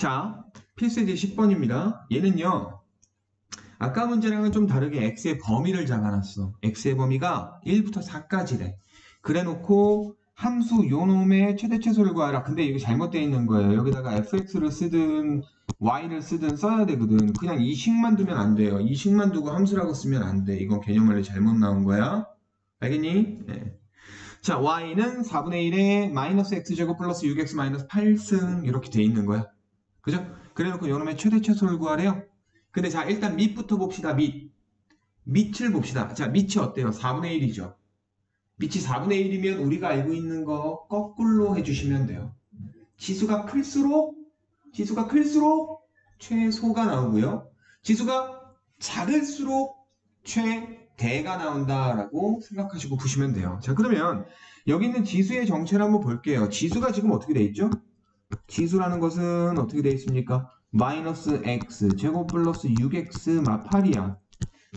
자, 필수제 10번입니다. 얘는요, 아까 문제랑은 좀 다르게 x의 범위를 잡아놨어. x의 범위가 1부터 4까지래. 그래 놓고 함수 요놈의 최대 최소를 구하라. 근데 이거 잘못되어 있는 거예요. 여기다가 fx를 쓰든 y를 쓰든 써야 되거든. 그냥 이 식만 두면 안 돼요. 이 식만 두고 함수라고 쓰면 안 돼. 이건 개념 원래 잘못 나온 거야. 알겠니? 네. 자, y는 4분의 1에 마이너스 x제곱 플러스 6x 마이너스 8승 이렇게 돼 있는 거야. 그죠? 그래 놓고 요놈의 최대 최소를 구하래요. 근데 자, 일단 밑부터 봅시다. 밑을 봅시다. 자, 밑이 어때요? 4분의 1이죠. 밑이 4분의 1이면 우리가 알고 있는 거 거꾸로 해주시면 돼요. 지수가 클수록 최소가 나오고요. 지수가 작을수록 최대가 나온다라고 생각하시고 보시면 돼요. 자, 그러면 여기 있는 지수의 정체를 한번 볼게요. 지수가 지금 어떻게 돼 있죠? 지수라는 것은 어떻게 되어 있습니까? 마이너스 x 제곱 플러스 6x 마 8이야.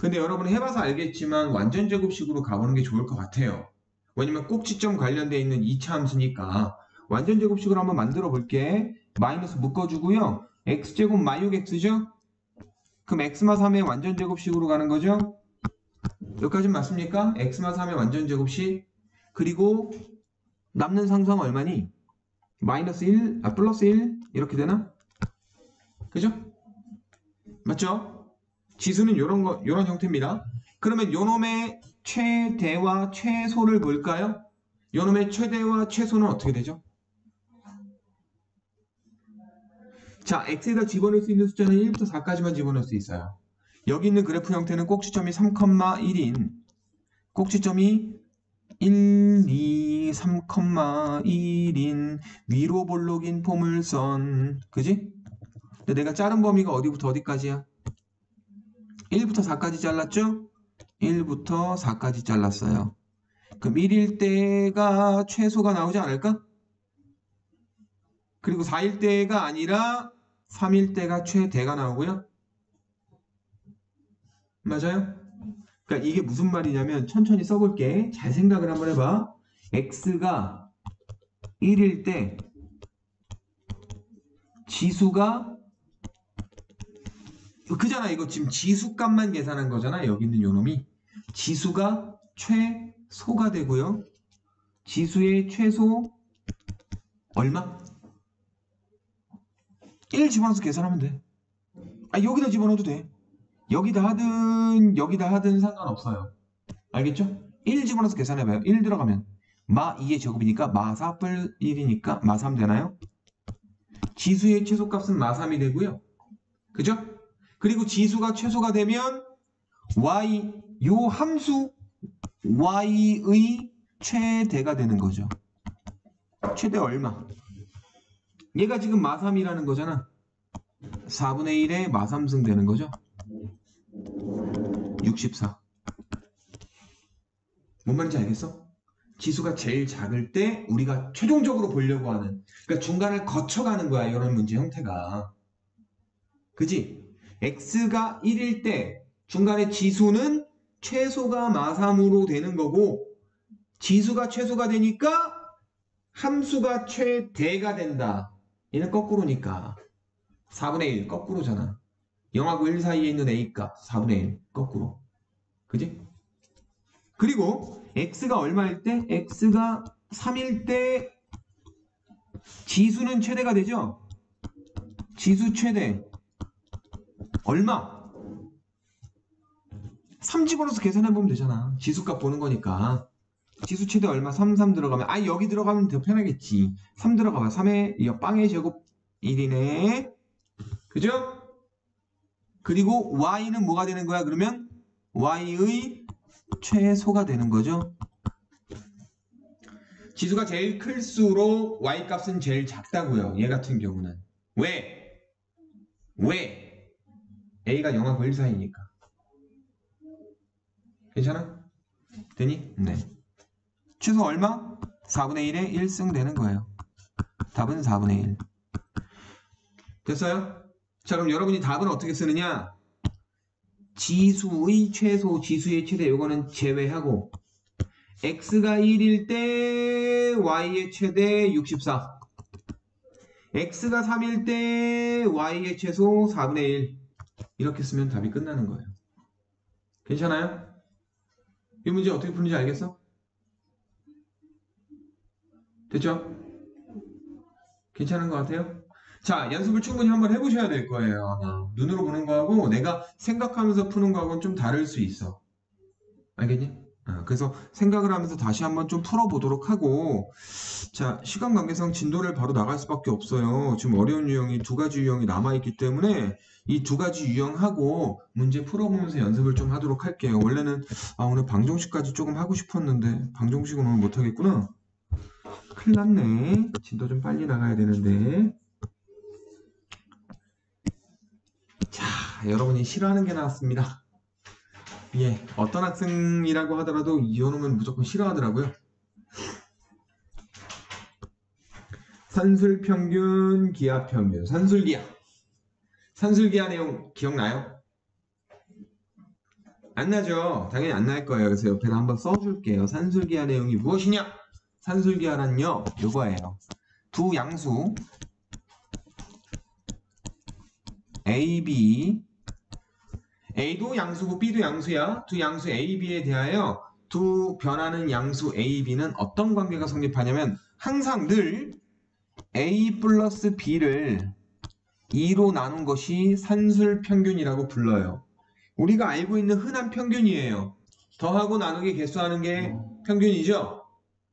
근데 여러분 해봐서 알겠지만 완전 제곱식으로 가보는 게 좋을 것 같아요. 왜냐면 꼭지점 관련되어 있는 2차 함수니까 완전 제곱식으로 한번 만들어 볼게. 마이너스 묶어주고요. x제곱 마 6x죠? 그럼 x마 3의 완전 제곱식으로 가는 거죠? 여기까지 맞습니까? x마 3의 완전 제곱식. 그리고 남는 상수항 얼마니? 마이너스 1, 플러스 1 이렇게 되나? 그죠? 맞죠? 지수는 요런 형태입니다. 그러면 요놈의 최대와 최소를 볼까요? 요놈의 최대와 최소는 어떻게 되죠? 자, x에다 집어넣을 수 있는 숫자는 1부터 4까지만 집어넣을 수 있어요. 여기 있는 그래프 형태는 꼭지점이 3,1인 꼭지점이 1, 2, 3,1인 위로 볼록인 포물선 그지? 근데 내가 자른 범위가 어디부터 어디까지야? 1부터 4까지 잘랐죠? 1부터 4까지 잘랐어요. 그럼 1일 때가 최소가 나오지 않을까? 그리고 4일 때가 아니라 3일 때가 최대가 나오고요. 맞아요? 그러니까 이게 무슨 말이냐면 천천히 써볼게. 잘 생각을 한번 해봐. x가 1일 때 지수가 그잖아. 이거 지금 지수값만 계산한 거잖아. 여기 있는 요놈이. 지수가 최소가 되고요. 지수의 최소 얼마? 1 집어넣어서 계산하면 돼. 여기다 집어넣어도 돼. 여기다 하든 상관없어요. 알겠죠? 1 집어넣어서 계산해봐요. 1 들어가면 마 2의 제곱이니까 마 4 뿔 1이니까 마 3 되나요? 지수의 최소값은 마 3이 되고요. 그죠? 그리고 지수가 최소가 되면 요 함수 y의 최대가 되는 거죠. 최대 얼마? 얘가 지금 마 3이라는 거잖아. 4분의 1에 마 3승 되는 거죠. 64. 뭔 말인지 알겠어? 지수가 제일 작을 때 우리가 최종적으로 보려고 하는, 그러니까 중간을 거쳐가는 거야. 이런 문제 형태가. 그지? x가 1일 때 중간에 지수는 최소가 마3으로 되는 거고, 지수가 최소가 되니까 함수가 최대가 된다. 얘는 거꾸로니까 4분의 1 거꾸로잖아. 0하고 1 사이에 있는 a값 4분의 1 거꾸로. 그지? 그리고 x가 얼마일 때? x가 3일 때 지수는 최대가 되죠? 지수 최대 얼마? 3 집어넣어서 계산해보면 되잖아. 지수값 보는 거니까. 지수 최대 얼마? 3 들어가면 여기 들어가면 더 편하겠지. 3 들어가봐. 3의 빵의 제곱 1이네. 그죠? 그리고 y는 뭐가 되는 거야? 그러면 y의 최소가 되는 거죠. 지수가 제일 클수록 y값은 제일 작다고요. 얘 같은 경우는. 왜? a가 0하고 1 사이니까. 괜찮아? 되니? 네. 최소 얼마? 4분의 1에 1승 되는 거예요. 답은 4분의 1. 됐어요? 자, 그럼 여러분이 답은 어떻게 쓰느냐? 지수의 최소, 지수의 최대 요거는 제외하고 x가 1일 때 y의 최대 64. x가 3일 때 y의 최소 4분의 1 이렇게 쓰면 답이 끝나는 거예요. 괜찮아요? 이 문제 어떻게 푸는지 알겠어? 됐죠? 괜찮은 것 같아요? 자, 연습을 충분히 한번 해보셔야 될 거예요. 아마 눈으로 보는 거하고 내가 생각하면서 푸는 거하고는 좀 다를 수 있어. 알겠니? 그래서 생각을 하면서 다시 한번 좀 풀어보도록 하고, 자, 시간 관계상 진도를 바로 나갈 수밖에 없어요. 지금 어려운 유형이 두 가지 유형이 남아있기 때문에 이 두 가지 유형하고 문제 풀어보면서 연습을 좀 하도록 할게요. 원래는 오늘 방정식까지 조금 하고 싶었는데 방정식은 오늘 못하겠구나. 큰일 났네. 진도 좀 빨리 나가야 되는데. 자, 여러분이 싫어하는 게 나왔습니다. 예, 어떤 학생이라고 하더라도 이혼하면 무조건 싫어하더라고요. 산술평균, 기하평균, 산술기하. 산술기하 내용 기억나요? 안 나죠? 당연히 안 날 거예요. 그래서 옆에다 한번 써줄게요. 산술기하 내용이 무엇이냐? 산술기하란요, 요거예요. 두 양수 A, B, A도 양수고 B도 양수야. 두 양수 A, B에 대하여 두 변하는 양수 A, B는 어떤 관계가 성립하냐면 항상 늘 A 플러스 B를 2로 나눈 것이 산술평균이라고 불러요. 우리가 알고 있는 흔한 평균이에요. 더하고 나누기 개수하는 게 평균이죠?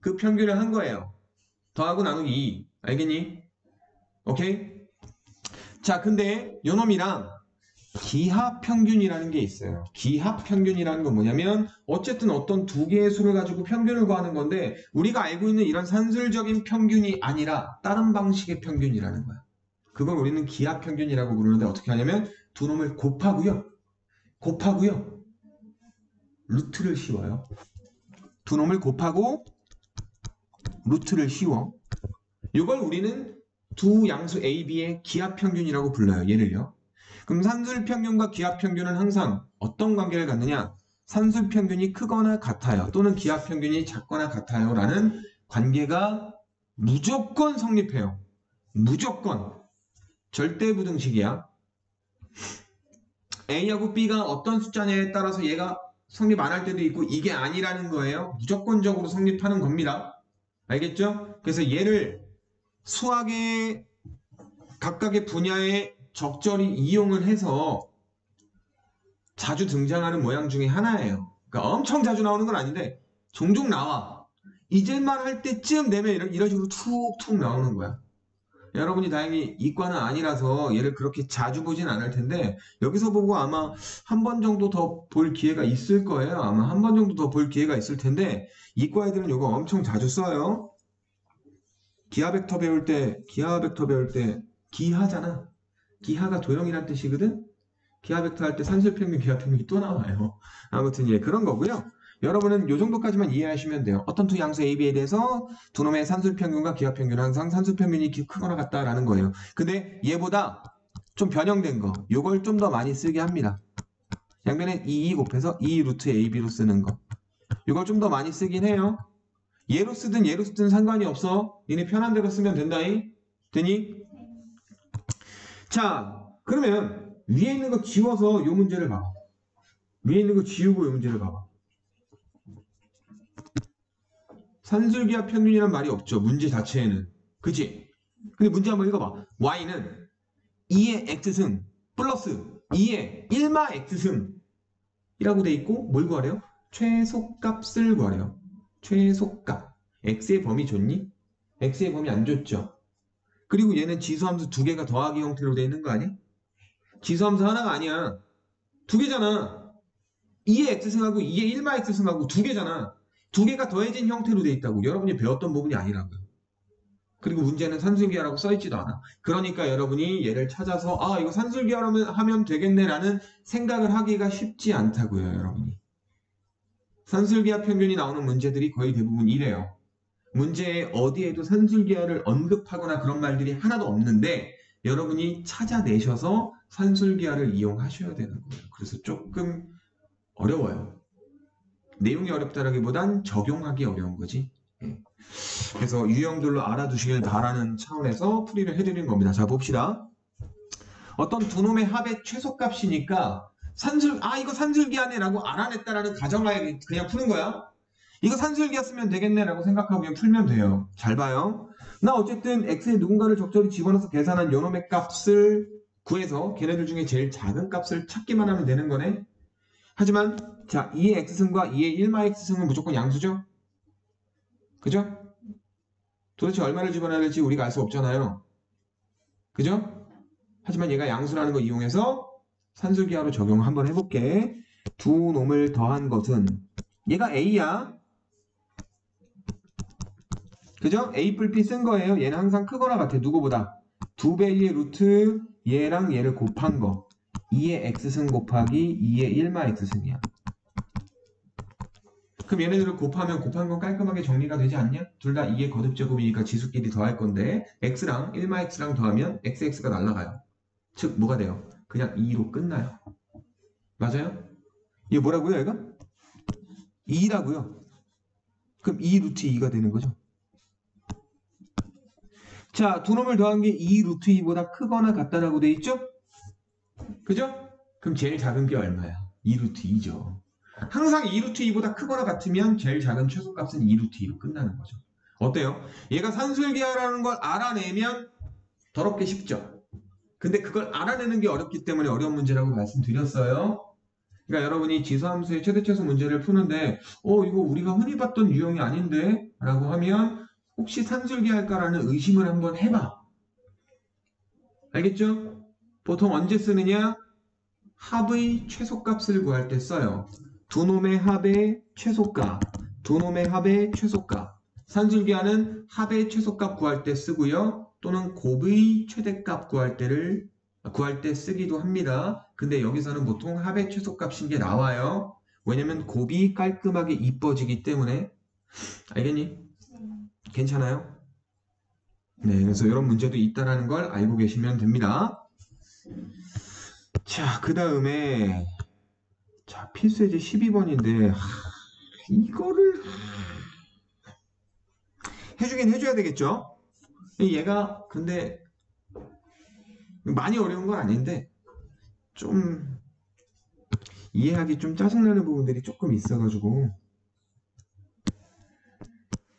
그 평균을 한 거예요. 더하고 나누기 2. 알겠니? 오케이? 자, 근데 요놈이랑 기하평균이라는 게 있어요. 기하평균이라는 건 뭐냐면 어쨌든 어떤 두 개의 수를 가지고 평균을 구하는 건데 우리가 알고 있는 이런 산술적인 평균이 아니라 다른 방식의 평균이라는 거야. 그걸 우리는 기하평균이라고 부르는데 어떻게 하냐면 두 놈을 곱하고요. 루트를 씌워요. 두 놈을 곱하고 루트를 씌워. 이걸 우리는 두 양수 A, B의 기하평균이라고 불러요. 얘를요. 그럼 산술평균과 기하평균은 항상 어떤 관계를 갖느냐? 산술평균이 크거나 같아요. 또는 기하평균이 작거나 같아요. 라는 관계가 무조건 성립해요. 무조건. 절대부등식이야. A하고 B가 어떤 숫자냐에 따라서 얘가 성립 안 할 때도 있고 이게 아니라는 거예요. 무조건적으로 성립하는 겁니다. 알겠죠? 그래서 얘를 수학의 각각의 분야에 적절히 이용을 해서 자주 등장하는 모양 중에 하나예요. 그러니까 엄청 자주 나오는 건 아닌데 종종 나와. 잊을만 할 때쯤 되면 이런 식으로 툭툭 나오는 거야. 여러분이 다행히 이과는 아니라서 얘를 그렇게 자주 보진 않을 텐데 여기서 보고 아마 한 번 정도 더 볼 기회가 있을 거예요. 아마 한 번 정도 더 볼 기회가 있을 텐데 이과 애들은 이거 엄청 자주 써요. 기하 벡터 배울 때 기하잖아. 기하가 도형이란 뜻이거든. 기하 벡터 할 때 산술평균, 기하평균이 또 나와요. 아무튼 예, 그런 거고요. 여러분은 이 정도까지만 이해하시면 돼요. 어떤 두 양수 A, B에 대해서 두 놈의 산술평균과 기하평균은 항상 산술평균이 크거나 같다라는 거예요. 근데 얘보다 좀 변형된 거, 요걸 좀 더 많이 쓰게 합니다. 양변에 2 곱해서 2 루트 AB로 쓰는 거. 이걸 좀 더 많이 쓰긴 해요. 얘로 쓰든 상관이 없어. 니네 편한 대로 쓰면 된다잉. 되니? 자, 그러면 위에 있는 거 지워서 요 문제를 봐봐. 위에 있는 거 지우고 요 문제를 봐봐. 산술기하 평균이란 말이 없죠. 문제 자체에는. 그치? 근데 문제 한번 읽어봐. y는 2의 x승 플러스 2의 1마 x승 이라고 돼 있고 뭘 구하래요? 최소값을 구하래요. 최소값. x의 범위 좋니? x의 범위 안 좋죠. 그리고 얘는 지수함수 두 개가 더하기 형태로 돼 있는 거 아니야? 지수함수 하나가 아니야. 두 개잖아. 2의 x승하고 2의 1마 x승하고 두 개잖아. 두 개가 더해진 형태로 돼 있다고. 여러분이 배웠던 부분이 아니라고요. 그리고 문제는 산술기하라고 써있지도 않아. 그러니까 여러분이 얘를 찾아서 이거 산술기하라면 하면 되겠네라는 생각을 하기가 쉽지 않다고요. 여러분이. 산술기하 평균이 나오는 문제들이 거의 대부분 이래요. 문제에 어디에도 산술기하를 언급하거나 그런 말들이 하나도 없는데 여러분이 찾아내셔서 산술기하를 이용하셔야 되는 거예요. 그래서 조금 어려워요. 내용이 어렵다라기보단 적용하기 어려운 거지. 그래서 유형들로 알아두시길 바라는 차원에서 풀이를 해드린 겁니다. 자, 봅시다. 어떤 두 놈의 합의 최소값이니까 이거 산술기하네라고 알아냈다라는 가정하에 그냥 푸는 거야. 이거 산술기였으면 되겠네라고 생각하고 그냥 풀면 돼요. 잘 봐요. 나 어쨌든 x에 누군가를 적절히 집어넣어서 계산한 요놈의 값을 구해서 걔네들 중에 제일 작은 값을 찾기만 하면 되는 거네. 하지만 자 2의 x승과 2의 1마 x승은 무조건 양수죠. 그죠? 도대체 얼마를 집어넣어야 될지 우리가 알 수 없잖아요. 그죠? 하지만 얘가 양수라는 거 이용해서 산술기하로 적용 한번 해볼게. 두 놈을 더한 것은 얘가 a야. 그죠? a 뿔 b 쓴 거예요. 얘는 항상 크거나 같아. 누구보다 2배의 루트 얘랑 얘를 곱한 거 2의 x승 곱하기 2의 1마 x승이야. 그럼 얘네들을 곱하면 곱한 건 깔끔하게 정리가 되지 않냐? 둘 다 2의 거듭제곱이니까 지수끼리 더할 건데 x랑 1마 x랑 더하면 xx가 날라가요. 즉 뭐가 돼요? 그냥 2로 끝나요. 맞아요? 이게 뭐라고요 얘가? 2라고요. 그럼 2 루트 2가 되는 거죠. 자, 두 놈을 더한 게 2 루트 2보다 크거나 같다라고 돼 있죠? 그죠? 그럼 제일 작은 게 얼마야? 2 루트 2죠. 항상 2 루트 2보다 크거나 같으면 제일 작은 최소값은 2 루트 2로 끝나는 거죠. 어때요? 얘가 산술기하라는 걸 알아내면 더럽게 쉽죠? 근데 그걸 알아내는 게 어렵기 때문에 어려운 문제라고 말씀드렸어요. 그러니까 여러분이 지수함수의 최대최소 문제를 푸는데 이거 우리가 흔히 봤던 유형이 아닌데? 라고 하면 혹시 산술기할까라는 의심을 한번 해봐. 알겠죠? 보통 언제 쓰느냐? 합의 최소값을 구할 때 써요. 두 놈의 합의 최소값, 두 놈의 합의 최소값. 산술기하는 합의 최소값 구할 때 쓰고요. 또는 곱의 최대값 구할 때 쓰기도 합니다. 근데 여기서는 보통 합의 최소값인 게 나와요. 왜냐면 곱이 깔끔하게 이뻐지기 때문에. 알겠니? 괜찮아요? 네, 그래서 이런 문제도 있다는 걸 알고 계시면 됩니다. 자, 그 다음에 자, 필수예제 12번인데 이거를 해주긴 해줘야 되겠죠? 얘가 근데 많이 어려운 건 아닌데 좀 이해하기 좀 짜증나는 부분들이 조금 있어가지고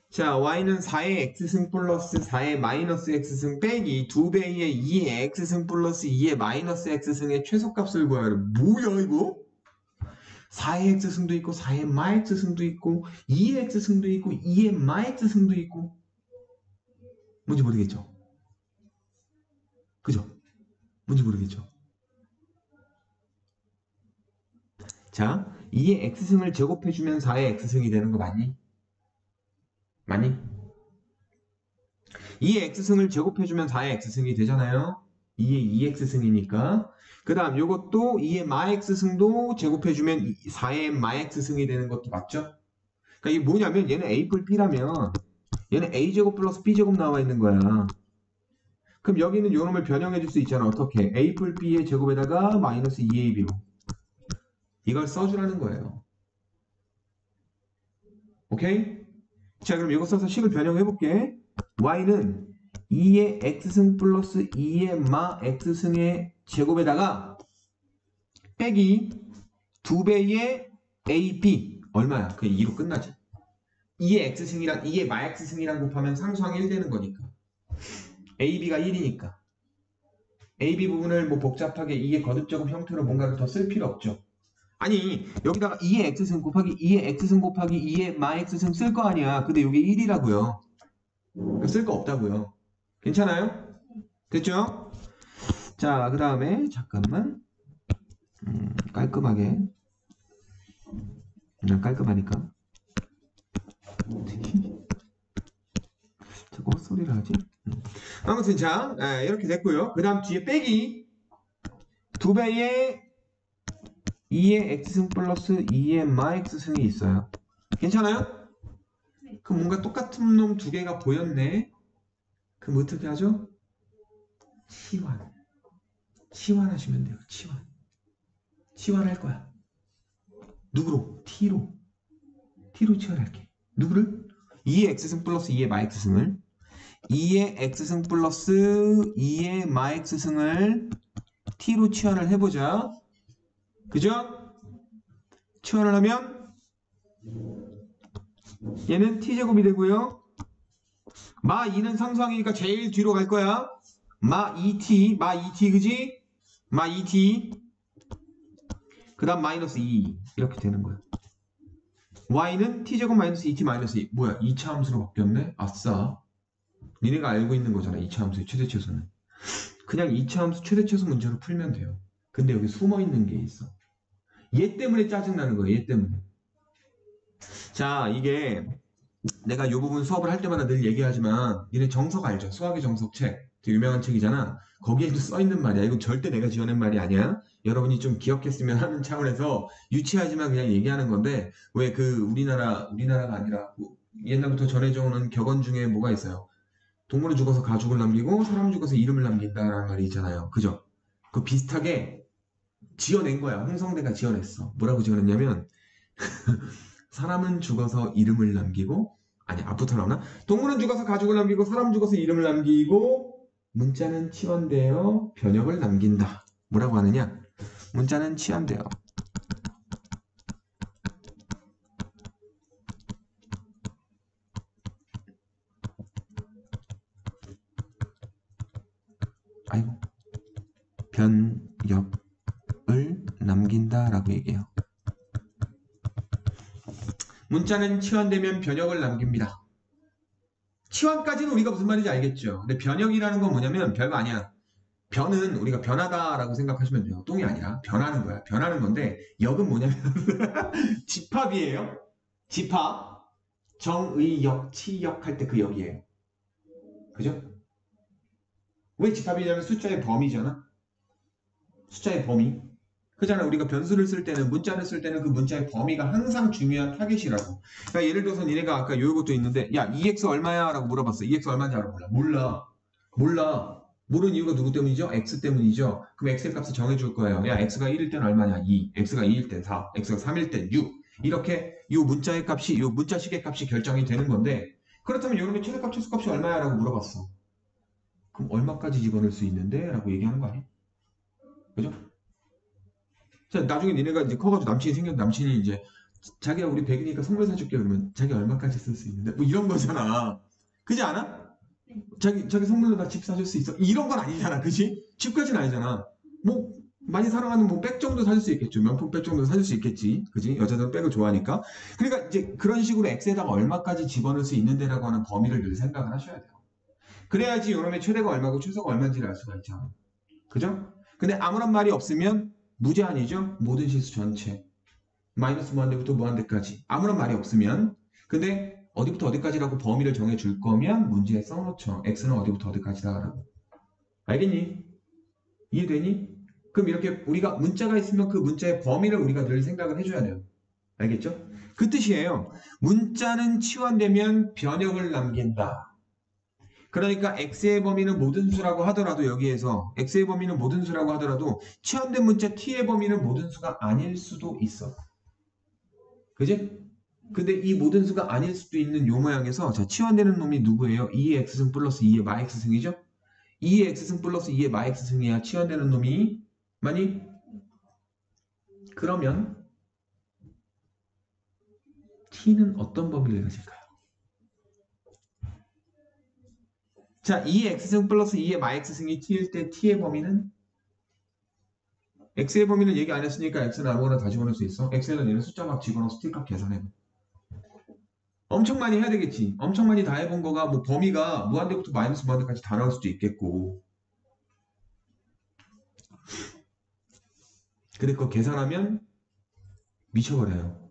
자, y는 4의 x승 플러스 4의 마이너스 x승 빼기 2배의 2의 x승 플러스 2의 마이너스 x승의 최소값을 구하래. 뭐야 이거? 4의 x승도 있고 4의 마 x승도 있고 2의 x승도 있고 2의 마 x승도 있고 뭔지 모르겠죠? 그죠? 뭔지 모르겠죠? 자, 2의 x승을 제곱해주면 4의 x승이 되는 거 맞니? 맞니? 2의 x승을 제곱해주면 4의 x승이 되잖아요. 2의 2x승이니까. 그 다음 요것도 2의 마 x승도 제곱해주면 4의 마 x승이 되는 것도 맞죠? 그러니까 이게 뭐냐면 얘는 a 뿔 b라면 얘는 a제곱 플러스 b제곱 나와 있는 거야. 그럼 여기는 요 놈을 변형해 줄 수 있잖아. 어떻게? a 뿔 b의 제곱에다가 마이너스 2ab로 이걸 써주라는 거예요. 오케이? 자, 그럼 이거 써서 식을 변형해 볼게. y는 2의 x승 플러스 2의 마 x승의 제곱에다가 빼기 2배의 ab 얼마야? 그게 2로 끝나지. 2의 x승이랑 2의 마 x승이랑 곱하면 상수항 1 되는 거니까 ab가 1이니까 ab 부분을 뭐 복잡하게 2의 거듭제곱 형태로 뭔가를 더 쓸 필요 없죠. 아니 여기다가 2의 x승 곱하기 2의 x승 곱하기 2의 마 x승 쓸 거 아니야. 근데 이게 1이라고요. 쓸 거 없다고요. 괜찮아요? 됐죠? 자, 그 다음에 잠깐만 깔끔하게 그냥 깔끔하니까 자꾸 헛소리를 하지? 아무튼 자 이렇게 됐고요. 그 다음 뒤에 빼기 2배의 2의 x승 플러스 2의 마 x승이 있어요. 괜찮아요? 그럼 뭔가 똑같은 놈 두 개가 보였네. 그럼 어떻게 하죠? 치환하시면 돼요. 치환할 거야. 누구로? t로 치환할게. 누구를? 2의 x승 플러스 2의 마x승을 2의 x승 플러스 2의 마x승을 t로 치환을 해보자. 그죠? 치환을 하면 얘는 t제곱이 되고요. 마 2는 상수항이니까 제일 뒤로 갈 거야. 마 2t 그지? 마 2t 그 다음 마이너스 2 이렇게 되는 거야. y는 t제곱 마이너스 2t 마이너스 2 뭐야 2차 함수로 바뀌었네? 아싸. 니네가 알고 있는 거잖아 2차 함수의 최대최소는. 그냥 2차 함수 최대최소 문제로 풀면 돼요. 근데 여기 숨어있는 게 있어. 얘 때문에 짜증나는 거야. 얘 때문에. 자 이게 내가 이 부분 수업을 할 때마다 늘 얘기하지만 니네 정석 알죠? 수학의 정석 책 되게 유명한 책이잖아. 거기에도 써있는 말이야. 이건 절대 내가 지어낸 말이 아니야. 여러분이 좀 기억했으면 하는 차원에서 유치하지만 그냥 얘기하는 건데 왜 그 우리나라가 아니라 뭐 옛날부터 전해져 오는 격언 중에 뭐가 있어요? 동물은 죽어서 가죽을 남기고 사람은 죽어서 이름을 남긴다라는 말이 있잖아요. 그죠? 그 비슷하게 지어낸 거야. 홍성대가 지어냈어. 뭐라고 지어냈냐면 사람은 죽어서 이름을 남기고 아니 앞부터 나오나? 동물은 죽어서 가죽을 남기고 사람은 죽어서 이름을 남기고 문자는 치환되어 변역을 남긴다. 뭐라고 하느냐? 문자는 치환되어 아이고 변역을 남긴다라고 얘기해요. 문자는 치환되면 변역을 남깁니다. 치환까지는 우리가 무슨 말인지 알겠죠. 근데 변역이라는 건 뭐냐면 별거 아니야. 변은 우리가 변하다라고 생각하시면 돼요. 똥이 아니라 변하는 거야. 변하는 건데 역은 뭐냐면 집합이에요. 집합. 정의역, 치역 할 때 그 역이에요. 그죠? 왜 집합이냐면 숫자의 범위잖아. 숫자의 범위. 그잖아. 우리가 변수를 쓸 때는 문자를 쓸 때는 그 문자의 범위가 항상 중요한 타겟이라고. 그러니까 예를 들어서 니네가 아까 요것도 있는데 야 2x 얼마야? 라고 물어봤어. 2x 얼마인지 알아? 몰라. 모르는 이유가 누구 때문이죠? x 때문이죠. 그럼 x의 값을 정해줄 거예요. 야 x가 1일 땐 얼마냐? 2. x가 2일 땐 4. x가 3일 땐 6. 이렇게 요 문자의 값이 요 문자식의 값이 결정이 되는 건데 그렇다면 요놈의 최대값 최소값이 얼마야? 라고 물어봤어. 그럼 얼마까지 집어넣을 수 있는데? 라고 얘기하는 거 아니야? 그죠? 자, 나중에 니네가 이제 커가지고 남친이 생겼는데 남친이 이제 자기야 우리 100이니까 선물 사줄게 그러면 자기 얼마까지 쓸 수 있는데 뭐 이런 거잖아. 그지 않아? 자기 선물로 나 집 사줄 수 있어? 이런 건 아니잖아. 그지? 집까지는 아니잖아. 뭐 많이 사랑하는 뭐 백 정도 사줄 수 있겠죠. 명품 백 정도 사줄 수 있겠지. 그지? 여자들은 백을 좋아하니까. 그러니까 이제 그런 식으로 X에다가 얼마까지 집어넣을 수 있는데라고 하는 범위를 늘 생각을 하셔야 돼요. 그래야지 요놈의 최대가 얼마고 최소가 얼마인지를 알 수가 있잖아. 그죠? 근데 아무런 말이 없으면 무제한이죠. 모든 실수 전체. 마이너스 무한대부터 무한대까지. 아무런 말이 없으면. 근데 어디부터 어디까지라고 범위를 정해줄 거면 문제에 써놓죠. x는 어디부터 어디까지다라고. 알겠니? 이해되니? 그럼 이렇게 우리가 문자가 있으면 그 문자의 범위를 우리가 늘 생각을 해줘야 돼요. 알겠죠? 그 뜻이에요. 문자는 치환되면 변역을 남긴다. 그러니까 x의 범위는 모든 수라고 하더라도 여기에서 x의 범위는 모든 수라고 하더라도 치환된 문자 t의 범위는 모든 수가 아닐 수도 있어. 그지? 근데 이 모든 수가 아닐 수도 있는 요 모양에서 자 치환되는 놈이 누구예요? 2의 x승 플러스 2의 마x승이죠? 2의 x승 플러스 2의 마x승이야. 치환되는 놈이 많이? 그러면 t는 어떤 범위를 가질까요? 자 2의 x승 플러스 2의 마x승이 t일 때 t의 범위는? x의 범위는 얘기 안 했으니까 x는 아무거나 다 집어넣을 수 있어. x에는 얘는 숫자 막 집어넣어서 t값 계산해. 엄청 많이 해야 되겠지. 엄청 많이 다 해본 거가 뭐 범위가 무한대부터 마이너스 무한대까지 다 나올 수도 있겠고. 근데 그거 계산하면 미쳐버려요.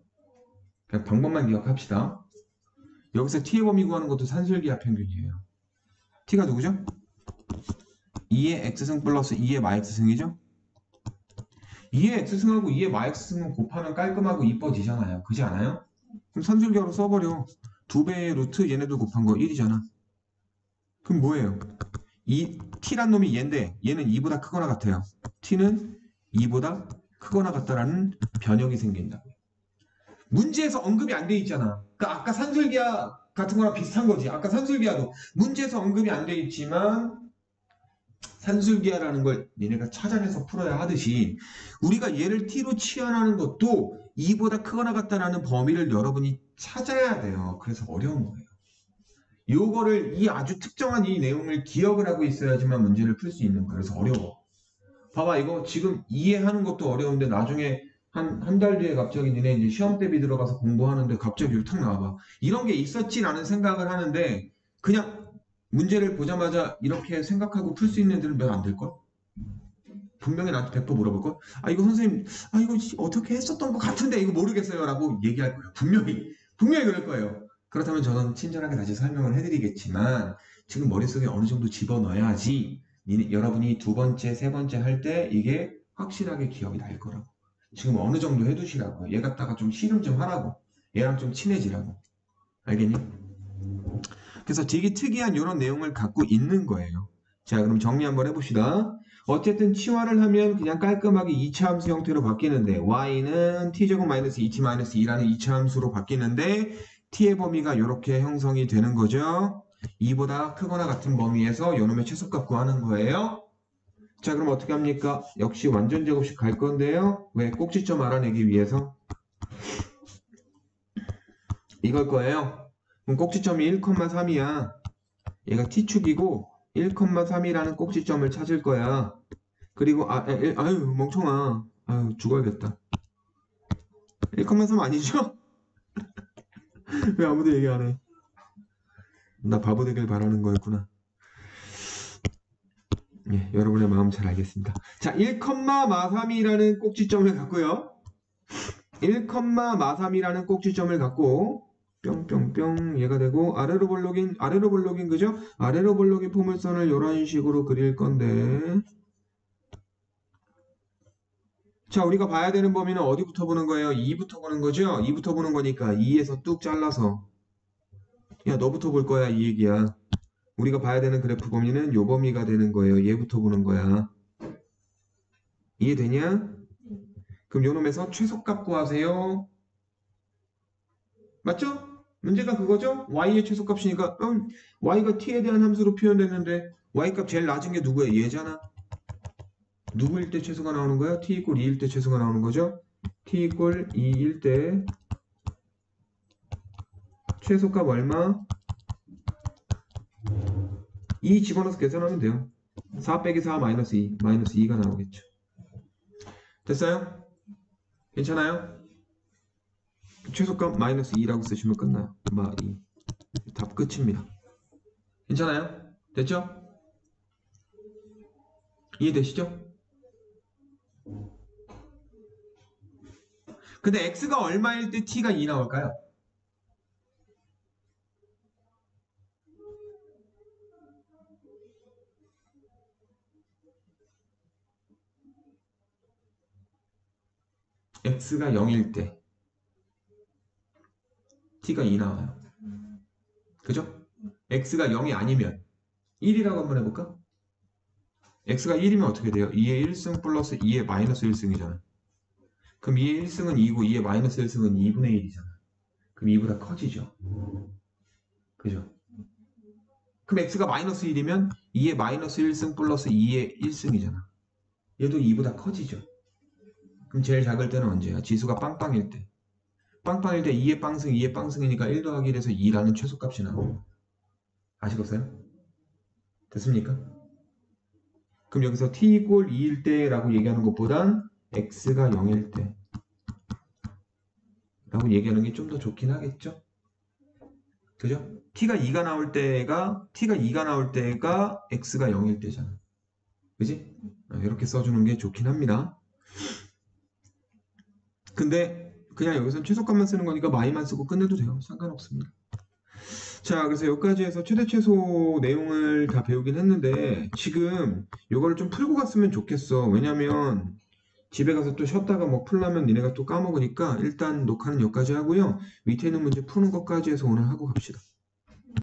그냥 방법만 기억합시다. 여기서 t의 범위 구하는 것도 산술기하 평균이에요. t가 누구죠? 2의 x승 플러스 2의 마x승이죠? 2의 x승하고 2의 마x승은 곱하면 깔끔하고 이뻐지잖아요. 그지 않아요? 그럼 산술기하로 써버려. 2배의 루트 얘네들 곱한 거 1이잖아. 그럼 뭐예요? 이 t란 놈이 얘인데 얘는 2보다 크거나 같아요. t는 2보다 크거나 같다라는 변형이 생긴다. 문제에서 언급이 안 돼 있잖아. 그러니까 아까 산술기하 같은 거랑 비슷한 거지. 아까 산술기하도 문제에서 언급이 안 돼 있지만 산술기하라는 걸 니네가 찾아내서 풀어야 하듯이 우리가 얘를 t로 치환하는 것도 2보다 크거나 같다라는 범위를 여러분이 찾아야 돼요. 그래서 어려운 거예요. 요거를 이 아주 특정한 이 내용을 기억을 하고 있어야지만 문제를 풀 수 있는 거예요. 그래서 어려워. 봐봐, 이거 지금 이해하는 것도 어려운데 나중에 한 달 뒤에 갑자기 니네 이제 시험 대비 들어가서 공부하는데 갑자기 여기 탁 나와봐. 이런 게 있었지라는 생각을 하는데 그냥 문제를 보자마자 이렇게 생각하고 풀 수 있는 애들은 몇 안 될걸? 분명히 나한테 100% 물어볼걸? 아, 이거 선생님, 아, 이거 어떻게 했었던 것 같은데 이거 모르겠어요. 라고 얘기할 거예요. 분명히 그럴 거예요. 그렇다면 저는 친절하게 다시 설명을 해드리겠지만 지금 머릿속에 어느 정도 집어넣어야지 여러분이 두 번째, 세 번째 할 때 이게 확실하게 기억이 날 거라고. 지금 어느 정도 해두시라고. 얘 갖다가 좀 씨름 좀 하라고. 얘랑 좀 친해지라고. 알겠니? 그래서 되게 특이한 이런 내용을 갖고 있는 거예요. 자, 그럼 정리 한번 해봅시다. 어쨌든 치환을 하면 그냥 깔끔하게 2차 함수 형태로 바뀌는데 y는 t제곱 마이너스 2t 마이너스 2라는 2차 함수로 바뀌는데 t의 범위가 이렇게 형성이 되는 거죠. 2보다 크거나 같은 범위에서 요놈의 최소값 구하는 거예요. 자, 그럼 어떻게 합니까? 역시 완전 제곱식 갈 건데요. 왜? 꼭지점 알아내기 위해서 이걸 거예요. 그럼 꼭지점이 1,3이야. 얘가 t축이고 1,3이라는 꼭지점을 찾을 거야. 그리고 아유 멍청아. 아유 죽어야겠다. 1,3 아니죠? 왜 아무도 얘기 안 해? 나 바보 되길 바라는 거였구나. 예, 여러분의 마음 잘 알겠습니다. 자, 1,3이라는 꼭지점을 갖고요. 1,3이라는 꼭지점을 갖고 뿅뿅뿅 얘가 되고 아래로 볼록인 그죠? 아래로 볼록인 포물선을 이런 식으로 그릴 건데 자, 우리가 봐야 되는 범위는 어디부터 보는 거예요? 2부터 보는 거죠? 2부터 보는 거니까 2에서 뚝 잘라서 야 너부터 볼 거야 이 얘기야. 우리가 봐야 되는 그래프 범위는 요 범위가 되는 거예요. 얘부터 보는 거야. 이해되냐? 그럼 요 놈에서 최소값 구하세요. 맞죠? 문제가 그거죠? y의 최소값이니까 y가 t에 대한 함수로 표현됐는데 y값 제일 낮은 게 누구야? 얘잖아. 누구일 때 최소가 나오는 거야? t 이퀄 2일 때 최소가 나오는 거죠? t 이퀄 2일 때 최소값 얼마? 2 집어넣어서 계산하면 돼요. 4 빼기 4 마이너스 2 마이너스 2가 나오겠죠. 됐어요? 괜찮아요? 최소값 마이너스 2라고 쓰시면 끝나요. 마2 답 끝입니다. 괜찮아요? 됐죠? 이해되시죠? 근데 x가 얼마일 때 t가 2 나올까요? x가 0일 때 t가 2 나와요. 그죠? x가 0이 아니면 1이라고 한번 해볼까? x가 1이면 어떻게 돼요? 2의 1승 플러스 2의 마이너스 1승이잖아. 그럼 2의 1승은 2고 2의 마이너스 1승은 2분의 1이잖아. 그럼 2보다 커지죠. 그죠? 그럼 x가 마이너스 1이면 2의 마이너스 1승 플러스 2의 1승이잖아. 얘도 2보다 커지죠. 그럼 제일 작을 때는 언제야? 지수가 빵빵일 때. 빵빵일 때 2의 빵승, 2의 빵승이니까 1 더하기 1에서 2라는 최소값이 나와요. 아시겠어요? 됐습니까? 그럼 여기서 t 이퀄 2일 때라고 얘기하는 것보단 x가 0일 때 라고 얘기하는 게 좀 더 좋긴 하겠죠? 그죠? t가 2가 나올 때가 x가 0일 때잖아. 그지? 이렇게 써주는 게 좋긴 합니다. 근데 그냥 여기서는 최소값만 쓰는 거니까 마이만 쓰고 끝내도 돼요. 상관없습니다. 자, 그래서 여기까지 해서 최대 최소 내용을 다 배우긴 했는데 지금 이거를 좀 풀고 갔으면 좋겠어. 왜냐면 집에 가서 또 쉬었다가 뭐 풀려면 니네가 또 까먹으니까 일단 녹화는 여기까지 하고요. 밑에 있는 문제 푸는 것까지 해서 오늘 하고 갑시다.